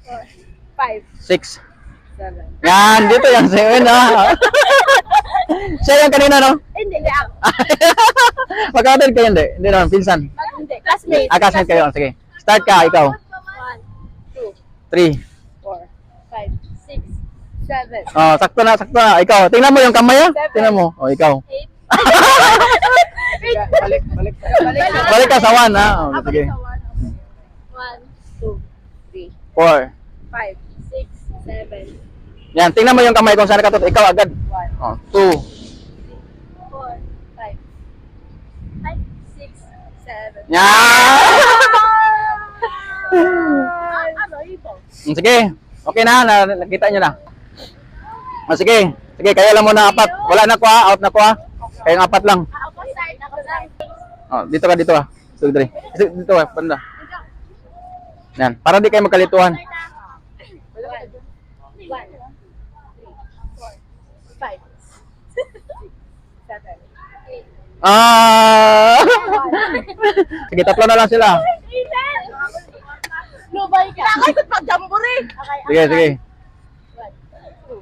5, 6. 7. Yan, dito yung 7 ha. Siya yung kanina, no? Hindi ako. Magkakatid kayo, hindi? Hindi naman, pinsan. Hindi, classmate. Classmate kayo, sige. Start ka, ikaw. 1, 2, 3. 4, 5, 6, 7, Oh, sakto na, sakto na. Ikaw, tingnan mo yung kamay, ha? Tingnan mo. Oh, ikaw. 8. Balik. Balik ka sa 1, ha? Oh, sige. 1, 2, 3, 4. 5, 6, 7, Yan, tingnan mo yung kamay kung saan nakatutok. Ikaw agad. 1, Oh, 2. 4, 5, 5, 6, 7. Yan! Ano, ito? Sige. Okay na, nakita nyo na. Oh, sige. Sige, kayo lang muna 4. Wala na ko, ha? Out na ko, ha? Kayong 4 lang. Ako start, ako start. Oh, dito ka, dito ka. Dito ka, banda. Yan, para di kayo magkalituhan. 1, 2, 3, 4, 5, 6, 7, 8. Ah! Sige, 3 na lang sila. Lubay ka. Kaya ko pag-jambore. Sige, sige. 1, 2,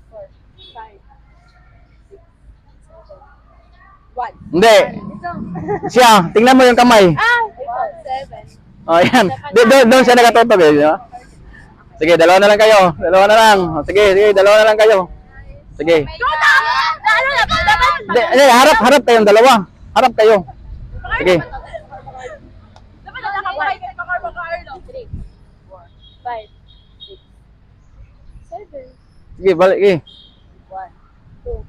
4, 5, 6, 7, 1. Hindi. Siya, tingnan mo yung kamay. Ito, 7. Oh, yan. Doon siya nakatutok eh. Di ba? Sige, dalawa na lang kayo. Dalawa na lang. Oh, sige, sige, dalawa na lang kayo. Sige. Ano na ba? Dapat. Hindi, harap kayong dalawa. Harap kayo. Sige. Dapat nakakaway ka Carlo. 3, 4, 5, 6, 7, Sige, balik. Sige. 1, 2.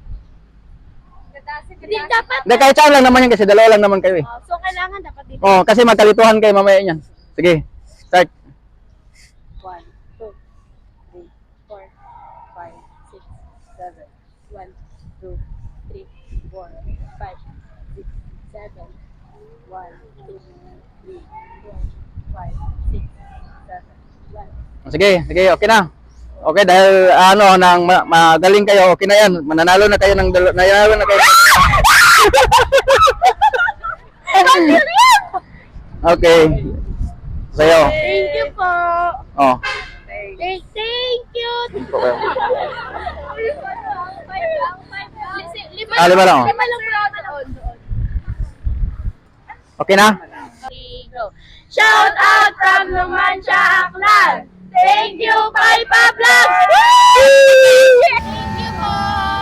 Hindi, dapat. Hindi, kahit saan lang naman yan kasi dalawa lang naman kayo eh. So, kailangan dapat dito. Oh, kasi magkalituhan kayo mamaya niyan. Sige. Start. 1, 2, 3, 4, 5, 6, 7, 1, 2, 3, 4, 5, 6, 7, 1, 2, 3, 4, 5, 6, 7, 1. Sige, sige, okay na. Okay, dahil ano, nang magaling kayo, okay na yan. Mananalo na kayo nanalo na kayo. Okay. Sa'yo. Thank you po. Oh. Thank you. Lima lang, oh. Lima lang doon. Okay na? Shout out from Numancia, Aklan. Thank you, Paipa Vlogs! Thank you po!